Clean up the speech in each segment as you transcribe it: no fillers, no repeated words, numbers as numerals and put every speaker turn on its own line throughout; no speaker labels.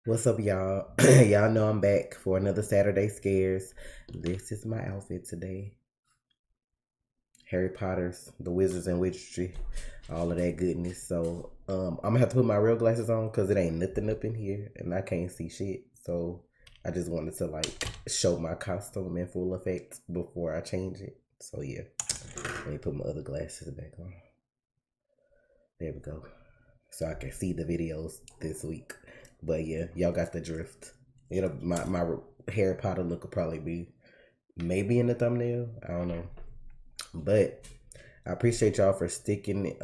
What's up, y'all? Y'all know I'm back for another Saturday Scares. This is my outfit today. Harry Potter's, the Wizards and Wizardry, all of that goodness. So, I'm gonna have to put my real glasses on because it ain't nothing up in here and I can't see shit. So, I just wanted to show my costume in full effect before I change it. So, yeah, let me put my other glasses back on. There we go. So I can see the videos this week. But yeah, y'all got the drift. My Harry Potter look will probably be maybe in the thumbnail. I don't know. But I appreciate y'all for sticking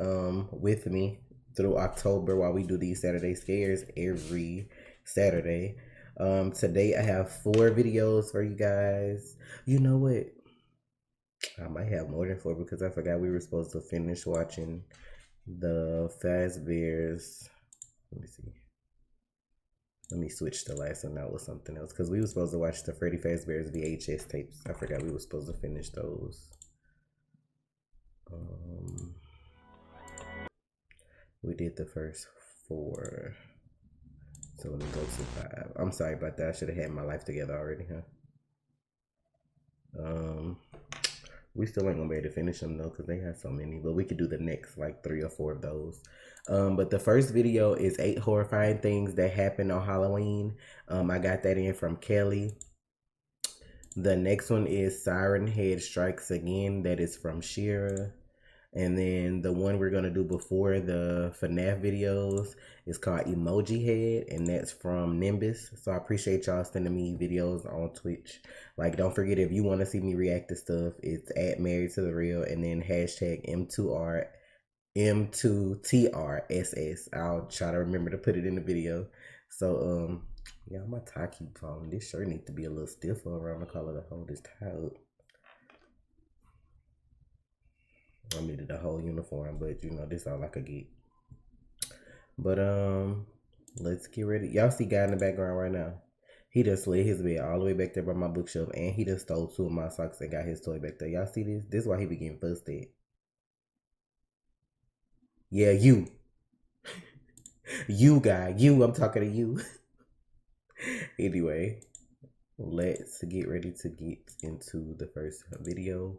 with me through October while we do these Saturday scares every Saturday. Today I have 4 videos for you guys. You know what? I might have more than 4 because I forgot we were supposed to finish watching the Fazbear's. Let me see. Let me switch the last one out with something else because we were supposed to watch the Freddy Fazbear's VHS tapes. I forgot we were supposed to finish those. We did the first 4. So let me go to 5. I'm sorry about that. I should have had my life together already, huh? We still ain't gonna be able to finish them though because they have so many. But we could do the next 3 or 4 of those. But the first video is 8 horrifying things that happened on Halloween. I got that in from Kelli. The next one is Siren Head Strikes Again. That is from Shira. And then the one we're going to do before the FNAF videos is called Emoji Head. And that's from Nimbus. So I appreciate y'all sending me videos on Twitch. Don't forget, if you want to see me react to stuff, it's at Married to the Real. And then hashtag M2TRSS. I'll try to remember to put it in the video. So, yeah, my tie keep falling. This shirt needs to be a little stiffer around the collar to hold this tie up. I needed a whole uniform, but this all I could get. But let's get ready. Y'all see guy in the background right now. He just slid his bed all the way back there by my bookshelf, and he just stole 2 of my socks and got his toy back there. Y'all see this? This is why he be getting fussed at. Yeah, you. You guy. You, I'm talking to you. Anyway, let's get ready to get into the first video.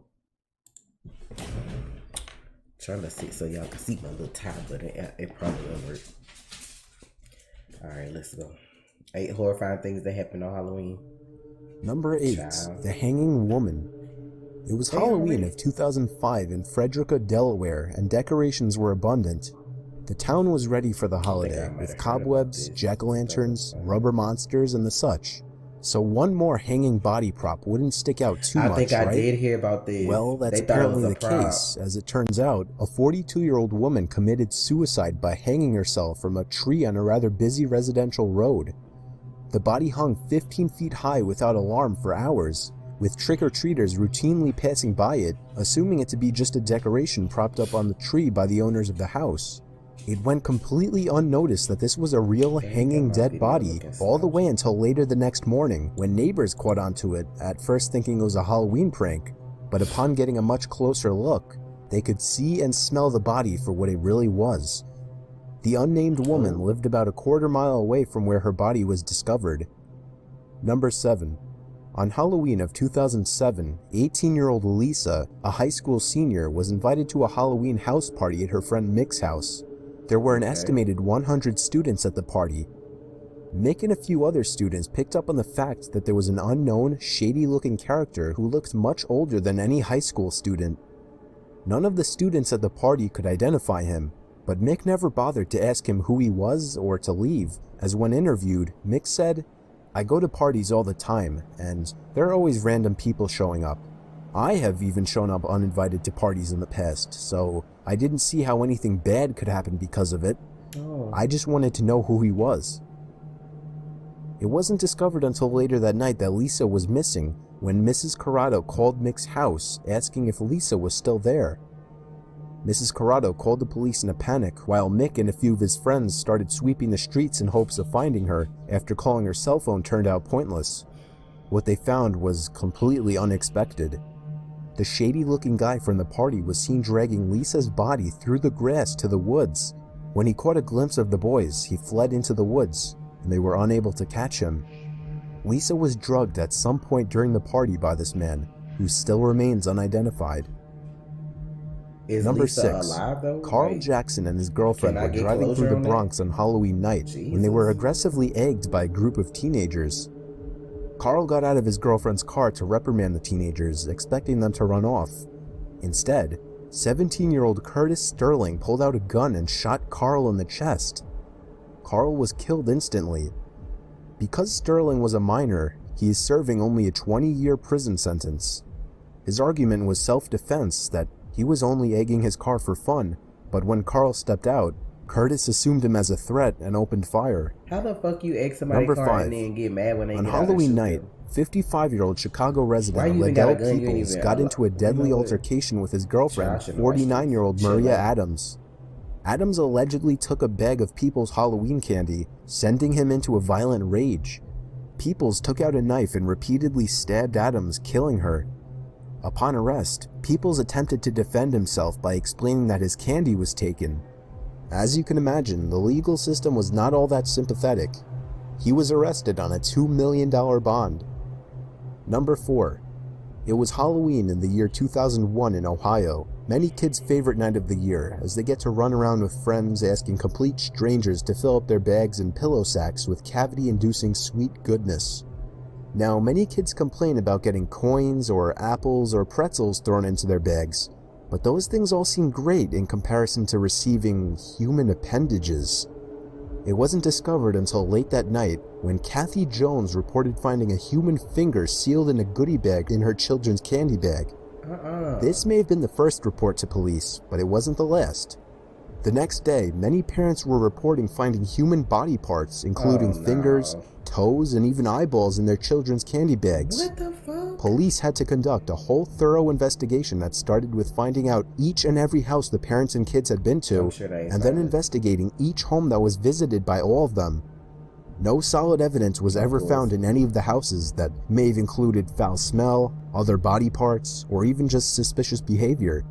Trying to sit so y'all can see my little tie, but it probably won't work. Alright, let's go. 8 horrifying things that happened on Halloween.
Number 8,
Child.
The Hanging Woman. It was Halloween of 2005 in Frederica, Delaware, and decorations were abundant. The town was ready for the holiday, with cobwebs, jack-o'-lanterns, rubber monsters, and the such. So one more hanging body prop wouldn't stick out too much, right?
I think I did hear about this.
Well, that's apparently the case. As it turns out, a 42-year-old woman committed suicide by hanging herself from a tree on a rather busy residential road. The body hung 15 feet high without alarm for hours, with trick-or-treaters routinely passing by it, assuming it to be just a decoration propped up on the tree by the owners of the house. It went completely unnoticed that this was a real hanging dead body, all the way until later the next morning, when neighbors caught onto it, at first thinking it was a Halloween prank, but upon getting a much closer look, they could see and smell the body for what it really was. The unnamed woman lived about a quarter-mile away from where her body was discovered. Number 7. On Halloween of 2007, 18-year-old Lisa, a high school senior, was invited to a Halloween house party at her friend Mick's house. There were an estimated 100 students at the party. Mick and a few other students picked up on the fact that there was an unknown, shady-looking character who looked much older than any high school student. None of the students at the party could identify him, but Mick never bothered to ask him who he was or to leave, as when interviewed, Mick said, "I go to parties all the time, and there are always random people showing up. I have even shown up uninvited to parties in the past, so I didn't see how anything bad could happen because of it. I just wanted to know who he was." It wasn't discovered until later that night that Lisa was missing, when Mrs. Corrado called Mick's house asking if Lisa was still there. Mrs. Corrado called the police in a panic, while Mick and a few of his friends started sweeping the streets in hopes of finding her after calling her cell phone turned out pointless. What they found was completely unexpected. The shady-looking guy from the party was seen dragging Lisa's body through the grass to the woods. When he caught a glimpse of the boys, he fled into the woods. and they were unable to catch him. Lisa was drugged at some point during the party by this man, who still remains unidentified.
Is
Number
Lisa
6.
alive though?
Carl
Like,
Jackson and his girlfriend
can I
were
get
driving through
closure
the
on that?
Bronx on Halloween night when they were
Jesus.
aggressively egged by a group of teenagers. Carl got out of his girlfriend's car to reprimand the teenagers, expecting them to run off. Instead, 17-year-old Curtis Sterling pulled out a gun and shot Carl in the chest. Carl was killed instantly. Because Sterling was a minor, he is serving only a 20-year prison sentence. His argument was self-defense, that he was only egging his car for fun, but when Carl stepped out, Curtis assumed him as a threat and opened fire.
How the fuck you egg somebody's
Number
car
5.
and then get mad when they
On
get out and
Halloween
shoot
night,
them?
55-year-old Chicago
Why
resident
you even got a
Ledell
gun? You ain't
Peoples
even
got into a deadly
you know what?
altercation with his girlfriend,
Josh and Marshall.
49-year-old
Chill
Maria
out.
Adams. Adams allegedly took a bag of Peoples' Halloween candy, sending him into a violent rage. Peoples took out a knife and repeatedly stabbed Adams, killing her. Upon arrest, Peoples attempted to defend himself by explaining that his candy was taken. As you can imagine, the legal system was not all that sympathetic. He was arrested on a $2 million bond. Number 4. It was Halloween in the year 2001 in Ohio, many kids' favorite night of the year, as they get to run around with friends asking complete strangers to fill up their bags and pillow sacks with cavity-inducing sweet goodness. Now, many kids complain about getting coins or apples or pretzels thrown into their bags, but those things all seem great in comparison to receiving human appendages. It wasn't discovered until late that night when Kathy Jones reported finding a human finger sealed in a goodie bag in her children's candy bag. This may have been the first report to police, but it wasn't the last. The next day, many parents were reporting finding human body parts, including fingers, toes, and even eyeballs in their children's candy bags.
What the fuck?
Police had to conduct a whole thorough investigation that started with finding out each and every house the parents and kids had been to, and then investigating each home that was visited by all of them. No solid evidence was ever found in any of the houses that may have included foul smell, other body parts, or even just suspicious behavior.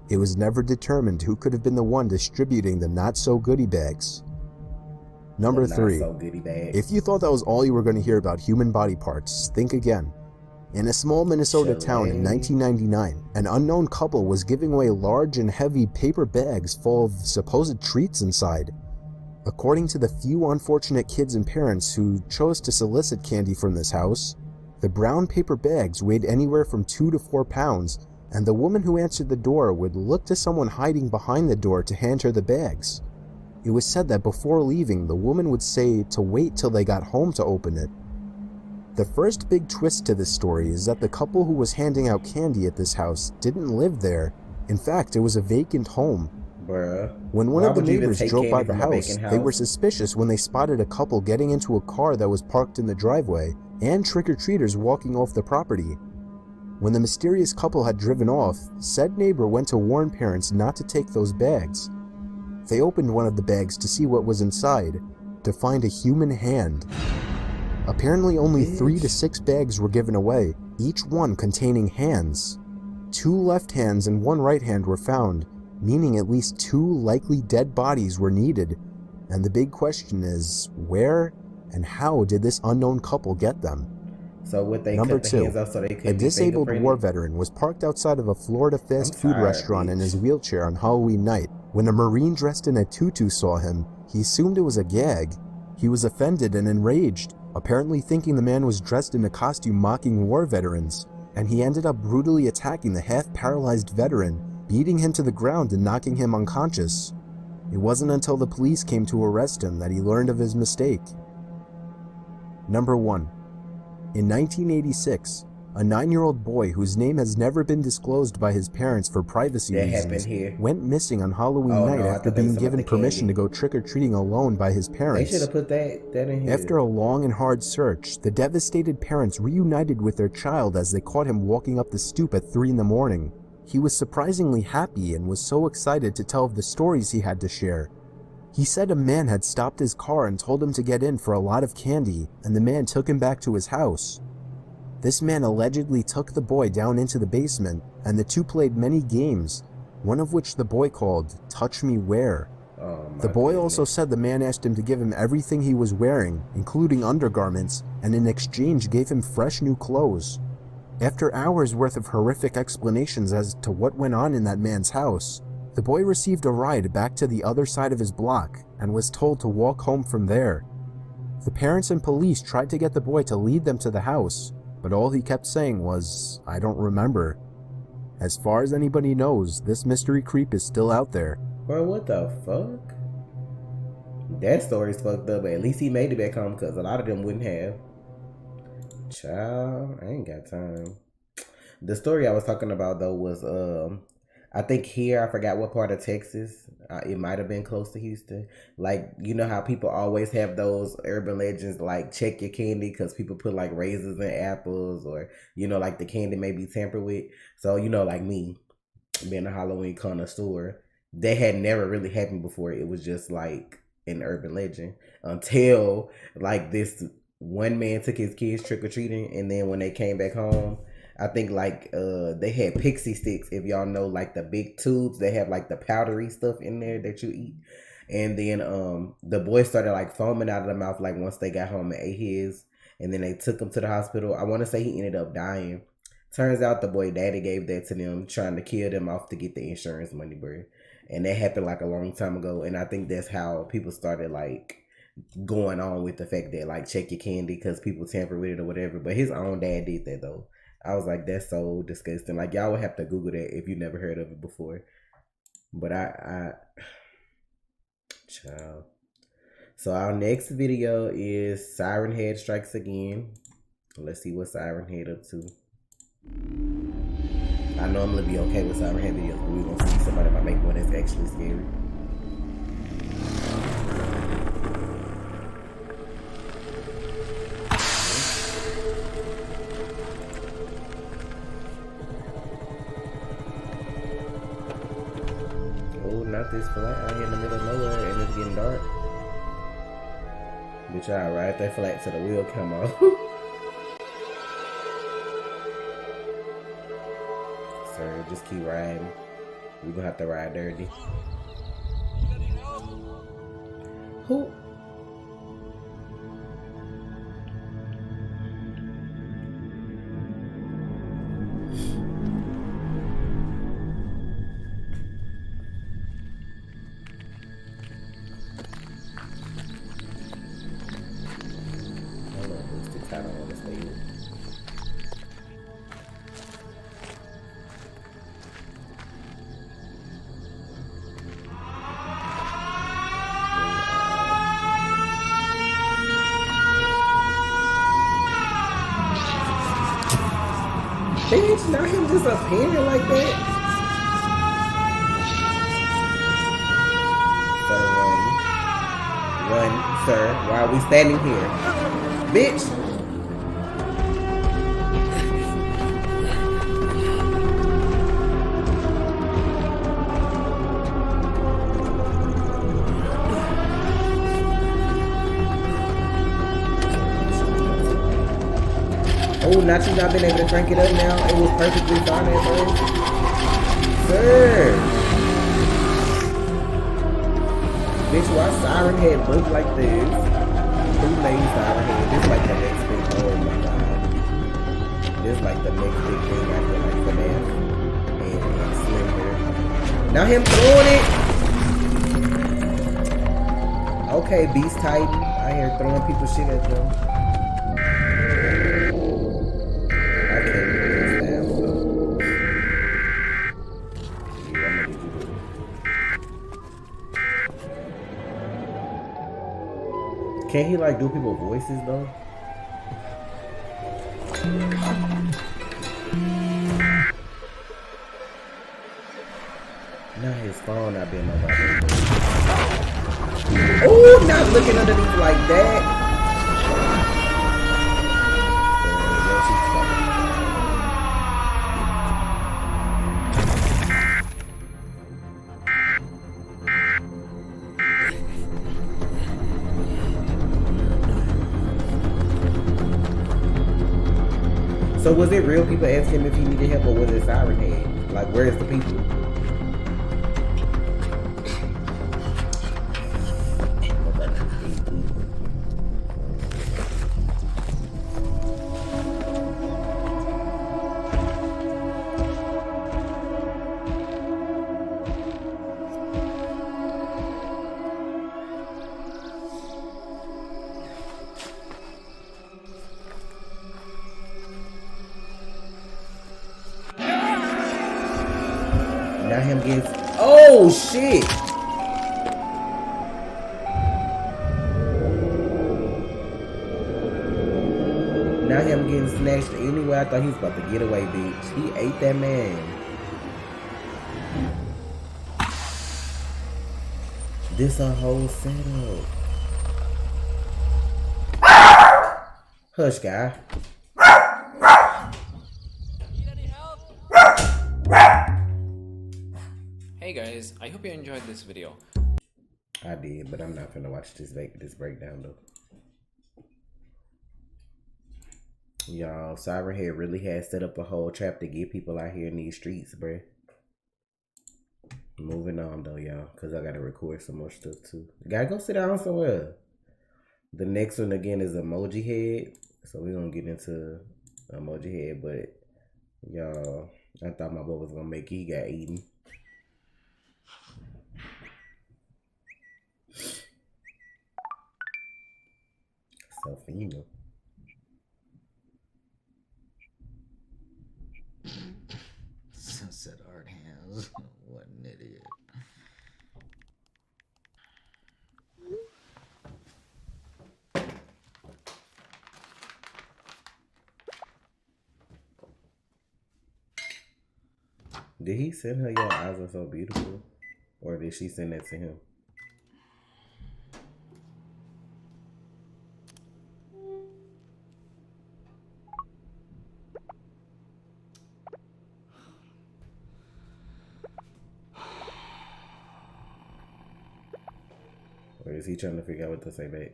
It was never determined who could have been the one distributing the not-so-goodie bags. Number 3. If you thought that was all you were going to hear about human body parts, think again. In a small Minnesota town in 1999, an unknown couple was giving away large and heavy paper bags full of supposed treats inside. According to the few unfortunate kids and parents who chose to solicit candy from this house, the brown paper bags weighed anywhere from 2 to 4 pounds, and the woman who answered the door would look to someone hiding behind the door to hand her the bags. It was said that before leaving, the woman would say to wait till they got home to open it. The first big twist to this story is that the couple who was handing out candy at this house didn't live there. In fact, it was a vacant home.
Bruh.
When one of the neighbors drove by the house, they were suspicious when they spotted a couple getting into a car that was parked in the driveway and trick-or-treaters walking off the property. When the mysterious couple had driven off, said neighbor went to warn parents not to take those bags. They opened one of the bags to see what was inside, to find a human hand. Apparently only 3 to 6 bags were given away, each one containing hands. 2 left hands and 1 right hand were found, meaning at least 2 likely dead bodies were needed. And the big question is, where and how did this unknown couple get them?
So what they
Number
cut the
2,
hands off so they
a
could be
disabled
fingerprinted?
war veteran was parked outside of a Florida fast food
tired,
restaurant in
bitch.
his wheelchair on Halloween night. When a Marine dressed in a tutu saw him, he assumed it was a gag. He was offended and enraged, apparently thinking the man was dressed in a costume mocking war veterans, and he ended up brutally attacking the half-paralyzed veteran, beating him to the ground and knocking him unconscious. It wasn't until the police came to arrest him that he learned of his mistake. Number 1. In 1986, a 9-year-old boy whose name has never been disclosed by his parents for privacy reasons went missing on Halloween night after being given permission to go trick-or-treating alone by his
They
parents.
should have put that in here.
After a long and hard search, the devastated parents reunited with their child as they caught him walking up the stoop at 3 in the morning. He was surprisingly happy and was so excited to tell of the stories he had to share. He said a man had stopped his car and told him to get in for a lot of candy, and the man took him back to his house. This man allegedly took the boy down into the basement, and the two played many games, one of which the boy called Touch Me Where.
Oh my
The boy also
goodness.
said the man asked him to give him everything he was wearing, including undergarments, and in exchange gave him fresh new clothes. After hours worth of horrific explanations as to what went on in that man's house, the boy received a ride back to the other side of his block and was told to walk home from there. The parents and police tried to get the boy to lead them to the house, but all he kept saying was, "I don't remember." As far as anybody knows, this mystery creep is still out there.
Bro, what the fuck? That story's fucked up, but at least he made it back home because a lot of them wouldn't have. Child, I ain't got time. The story I was talking about though was I think here, I forgot what part of Texas. It might have been close to Houston. Like, you know how people always have those urban legends, like check your candy because people put like raisins in apples, or you know, like the candy may be tampered with. So you know, like me being a Halloween connoisseur, that had never really happened before. It was just like an urban legend until like this one man took his kids trick or treating, and then when they came back home, I think like they had pixie sticks. If y'all know, like the big tubes, they have like the powdery stuff in there that you eat. And then the boy started like foaming out of the mouth like once they got home and ate his. And then they took him to the hospital. I want to say he ended up dying. Turns out the boy daddy gave that to them, trying to kill them off to get the insurance money, bro. And that happened like a long time ago. And I think that's how people started like going on with the fact that like check your candy because people tamper with it or whatever. But his own dad did that though. I was like, that's so disgusting. Like y'all would have to Google that if you never heard of it before. But child. So our next video is Siren Head Strikes Again. Let's see what Siren Head up to. I know I'm gonna be okay with Siren Head videos, but we're gonna see somebody might make one that's actually scary. Oh, not this flat out here in the middle of nowhere and it's getting dark. Bitch, I'll ride that flat till the wheel come off. Sir, just keep riding. We're gonna have to ride dirty. Who? I don't want to stay here. Bitch, not him just appearing like that. Sir, run. Run, sir. Why are we standing here? Bitch! Oh, not you not been able to crank it up now. It was perfectly fine at first. Sir! Bitch, why Siren Head look like this? Who made Siren Head? This like the next big, oh my god. This like the next big thing after like FNAF and Slender. Now him throwing it! Okay, Beast Titan. I hear throwing people shit at them. Can't he like do people's voices though? Not his phone not being nobody. Oh, not looking underneath like that. So was it real people asking him if he needed help, or was it Siren Head? Like, where's the people? him getting... Oh, shit! Now him getting snatched anyway. I thought he was about to get away, bitch. He ate that man. This a whole setup. Hush, guy.
Need any help? Hey guys, I hope you enjoyed this video.
I did, but I'm not finna watch this breakdown though. Y'all, Siren Head really has set up a whole trap to get people out here in these streets, bruh. Moving on though, y'all, because I gotta record some more stuff too. Gotta go sit down somewhere. The next one again is Emoji Head. So we're gonna get into Emoji Head, but y'all, I thought my boy was gonna make it. He got eaten. So female.
Sunset art hands. What an idiot.
Did he send her your eyes are so beautiful? Or did she send that to him? Or is he trying to figure out what to say back?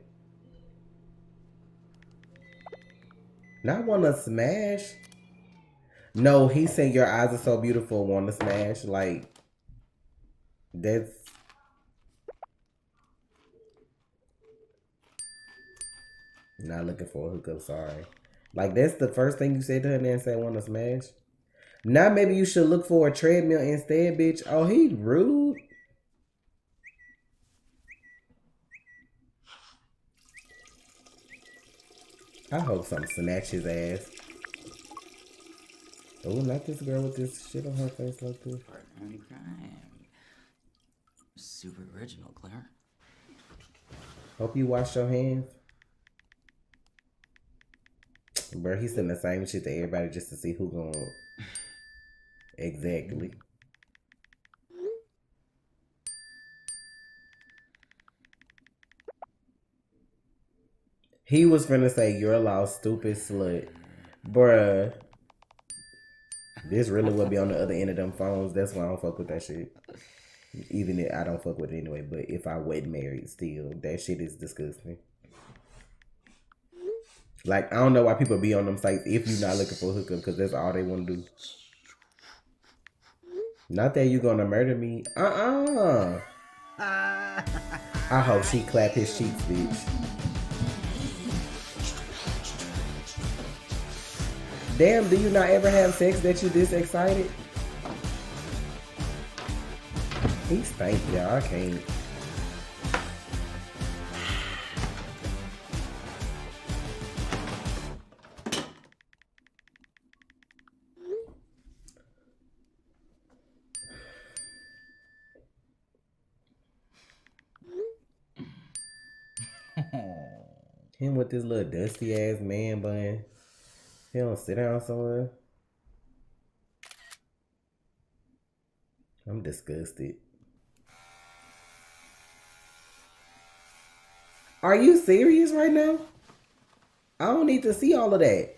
Not wanna smash. No, he said your eyes are so beautiful, wanna smash. Like, that's... Not looking for a hookup, sorry. Like, that's the first thing you said to her and then say wanna smash? Now maybe you should look for a treadmill instead, bitch. Oh, he rude. I hope something snatch his ass. Oh, not this girl with this shit on her face like this.
Partner in crime. Super original, Claire.
Hope you wash your hands. Bro, he's saying the same shit to everybody just to see who gonna... Exactly. He was finna say, you're a lost stupid slut. Bruh. This really would be on the other end of them phones. That's why I don't fuck with that shit. Even if I don't fuck with it anyway. But if I wasn't married still, that shit is disgusting. Like, I don't know why people be on them sites if you're not looking for a hookup. Because that's all they want to do. Not that you gonna murder me. I hope she clap his cheeks, bitch. Damn, do you not ever have sex that you this excited? He stank, y'all. I can't. Him with this little dusty ass man bun. He don't sit down somewhere. I'm disgusted. Are you serious right now? I don't need to see all of that.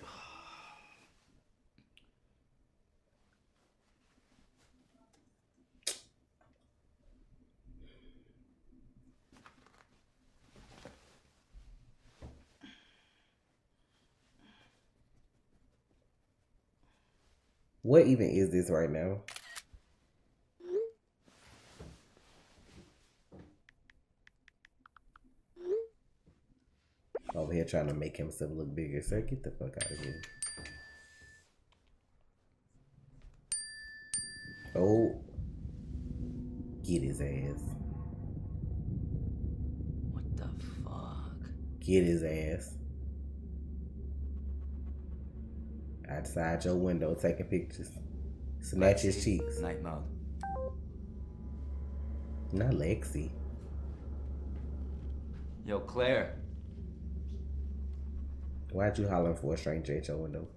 What even is this right now? Over here trying to make himself look bigger. Sir, get the fuck out of here. Oh. Get his ass.
What the fuck?
Get his ass. Outside your window taking pictures. Snatch his cheeks.
Night mode.
Not Lexi.
Yo, Claire.
Why'd you holler for a stranger at your window?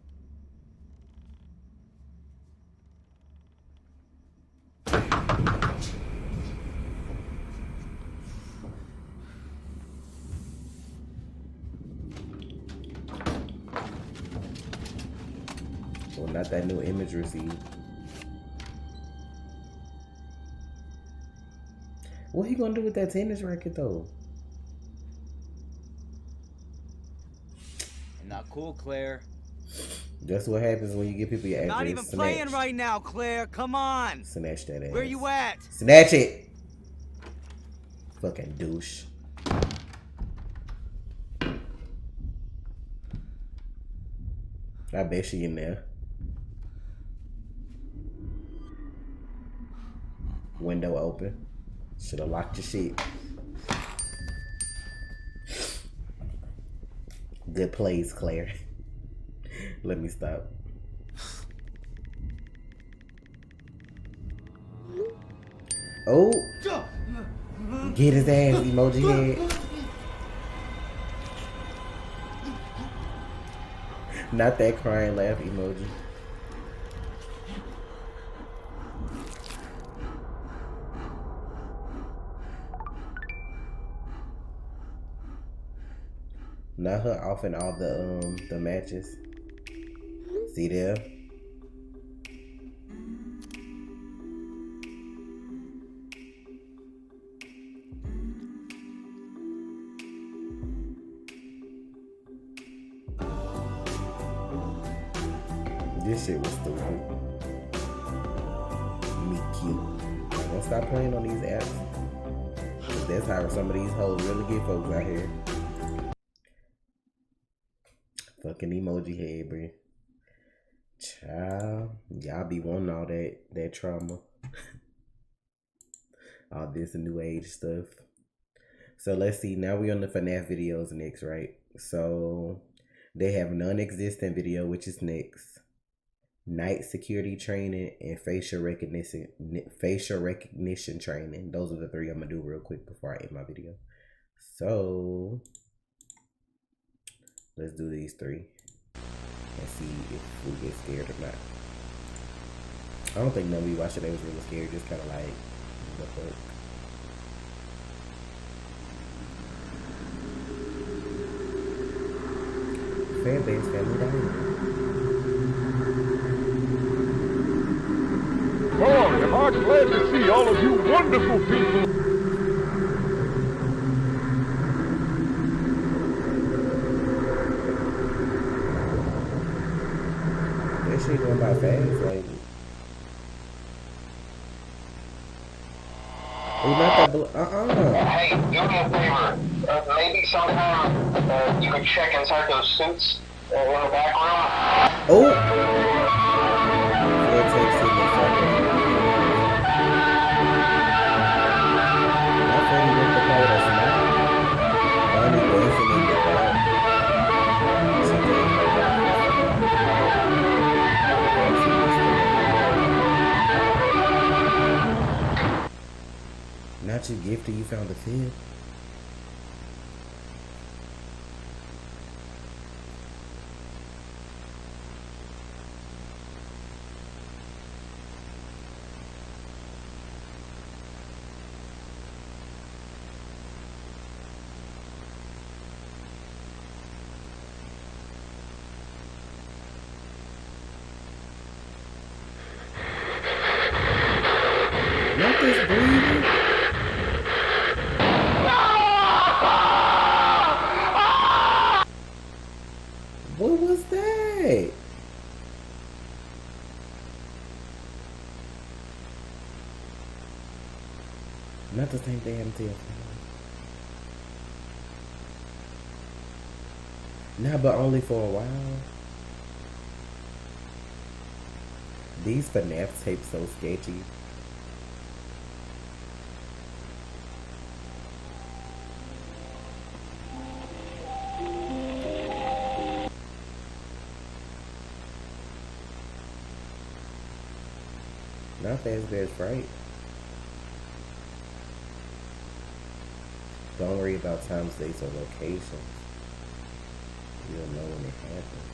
Well, not that new image received. What he gonna do with that tennis racket though?
Not cool, Claire.
That's what happens when you give people your address.
Not even playing right now, Claire. Come on.
Snatch that ass.
Where you at?
Snatch it. Fucking douche. I bet she in there. Window open. Should have locked your shit. Good plays, Claire. Let me stop. Oh! Get his ass, Emoji Head. Not that crying laugh emoji. Not her off in all the matches. See there? This shit was stupid. Me cute. I'm gonna stop playing on these apps. 'Cause that's how some of these hoes really get folks out here. Fucking Emoji Head, bro. Child, y'all be wanting all that trauma. All this new age stuff. So let's see. Now we on the FNAF videos next, right? So they have non-existent video, which is next. Night security training and facial recognition training. Those are the three I'm gonna do real quick before I end my video. So let's do these three and see if we get scared or not. I don't think none of you watched it, they was really scared, just kinda like, what the fuck. Fan base, family dynamic.
Boy, am I glad to see all of you wonderful people.
That shit going by fast, like. We not that
Hey, do me a favor. Maybe sometime you could check inside those suits in the back room.
Oh! Not you gifted, you found a fib. Not this breathing. What was that? Not the same damn thing. Nah, but only for a while. These FNAF tapes so sketchy. Not Fazbear's Fright. Don't worry about times, dates, or locations. You don't know when it happens.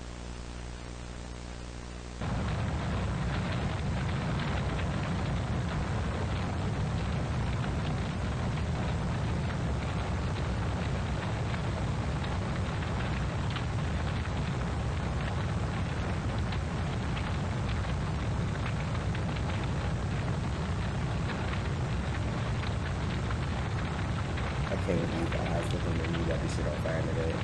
I can't believe the eyes looking at me like this shit on fire today.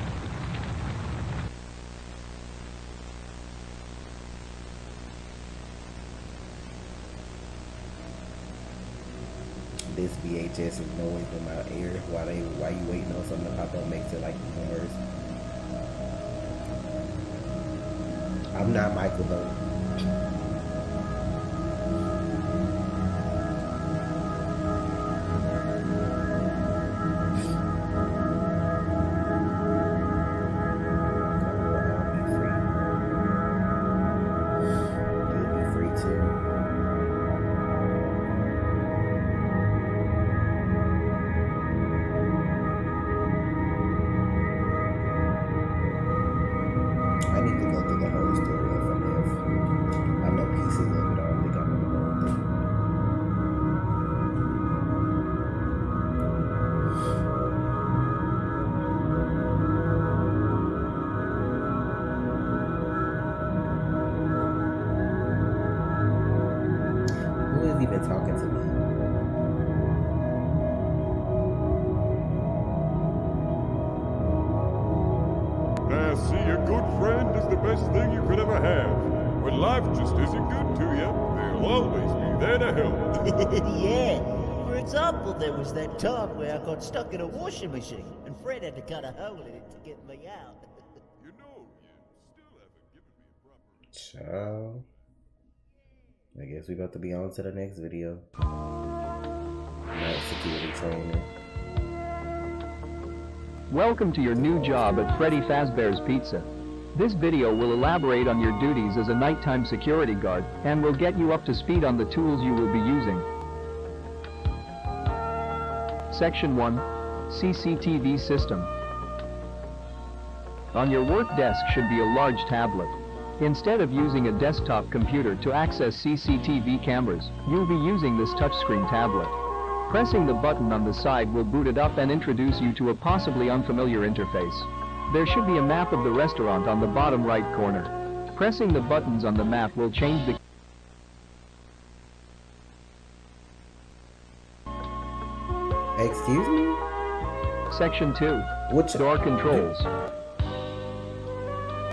This VHS is noise in my ear while you waiting on something to pop up makes it like even worse. I'm not Michael though. I need to go through the whole story of it. I know pieces of it. I don't think I know the whole thing. Who is even talking to me?
See, a good friend is the best thing you could ever have. When life just isn't good to you, they'll always be there to help.
Yeah. For example, there was that time where I got stuck in a washing machine, and Fred had to cut a hole in it to get me out.
You know, you still haven't given me a proper...
Ciao. I guess we about to be on to the next video. Night security training.
Welcome to your new job at Freddy Fazbear's Pizza. This video will elaborate on your duties as a nighttime security guard and will get you up to speed on the tools you will be using. Section 1. CCTV System. On your work desk should be a large tablet. Instead of using a desktop computer to access CCTV cameras, you'll be using this touchscreen tablet. Pressing the button on the side will boot it up and introduce you to a possibly unfamiliar interface. There should be a map of the restaurant on the bottom right corner. Pressing the buttons on the map will change the...
Excuse me?
Section 2.
Which
Door controls.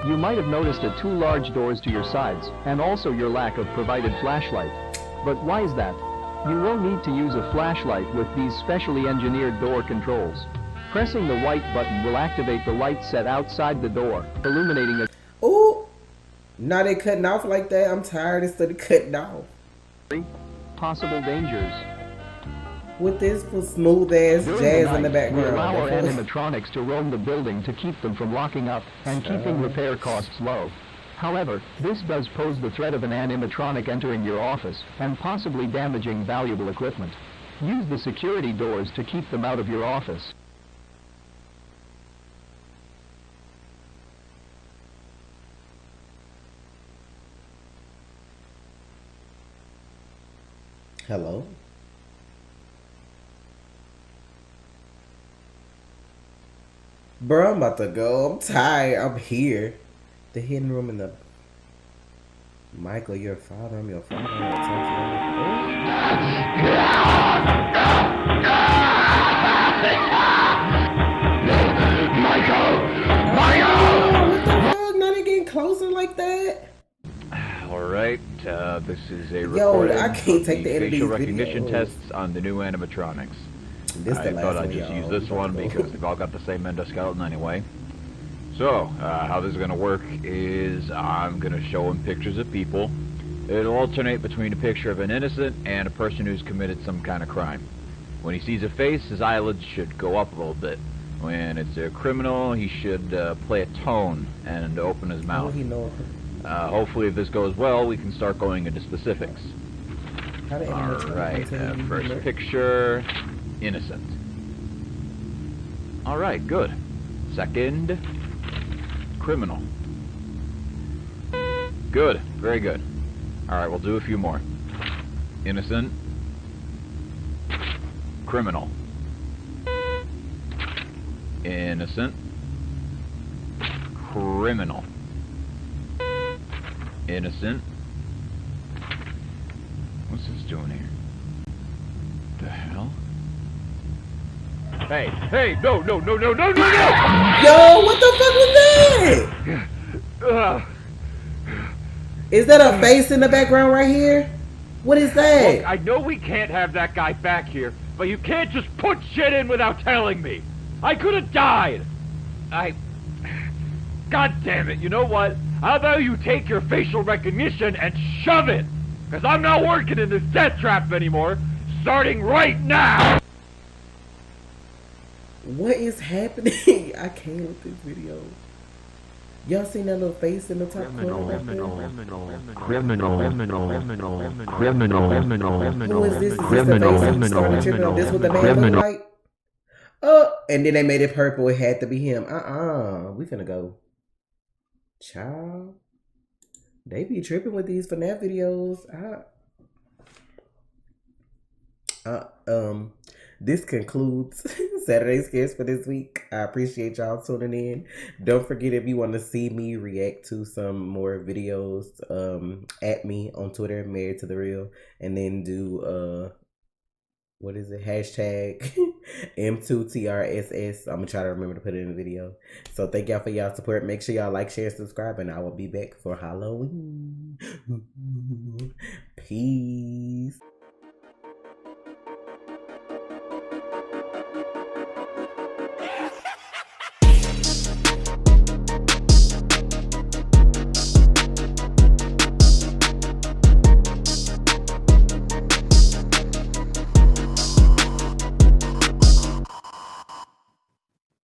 You might have noticed the two large doors to your sides, and also your lack of provided flashlight. But why is that? You will need to use a flashlight with these specially engineered door controls. Pressing the white button will activate the light set outside the door, illuminating a...
Ooh! Now they cutting off like that. I'm tired instead of cutting off.
Possible dangers.
With this for smooth ass jazz in the
We
background.
allow our animatronics to roam the building to keep them from locking up and keeping repair costs low. However, this does pose the threat of an animatronic entering your office and possibly damaging valuable equipment. Use the security doors to keep them out of your office.
Hello? Bro, I'm about to go. I'm tired. I'm here. The hidden room in the... Michael, your father. I'm your father. Michael! What the fuck? Not getting closer like that?
Alright, this is a
Yo,
recording
I can't
of
take the end of
facial
these
recognition
videos.
tests on the new animatronics.
This the
I
last
thought
one,
I'd just
y'all.
use this one because they've all got the same endoskeleton anyway. So, how this is going to work is I'm going to show him pictures of people. It'll alternate between a picture of an innocent and a person who's committed some kind of crime. When he sees a face, his eyelids should go up a little bit. When it's a criminal, he should play a tone and open his mouth. Hopefully, if this goes well, we can start going into specifics. Alright, first picture, innocent. Alright, good. Second, criminal. Good, very good. Alright, we'll do a few more. Innocent. Criminal. Innocent. Criminal. Innocent. What's this doing here? The hell? Hey, hey, no!
Yo, what the fuck was that? Is that a face in the background right here? What is that?
Look, I know we can't have that guy back here, but you can't just put shit in without telling me. I could have died. God damn it, you know what? How about you take your facial recognition and shove it? Because I'm not working in this death trap anymore, starting right now!
What is happening? I can't with this video. Y'all seen that little face in the top corner right there? Who is this? Is this the face who started tripping on this what the man look like? Oh, and then they made it purple. It had to be him. We finna go. Child. They be tripping with these FNAF videos. This concludes Saturday Scares for this week. I appreciate y'all tuning in. Don't forget, if you want to see me react to some more videos, at me on Twitter, Married to the Real, and then do what is it? Hashtag M2TRSS. I'm gonna try to remember to put it in the video. So thank y'all for y'all support. Make sure y'all like, share, subscribe, and I will be back for Halloween. Peace.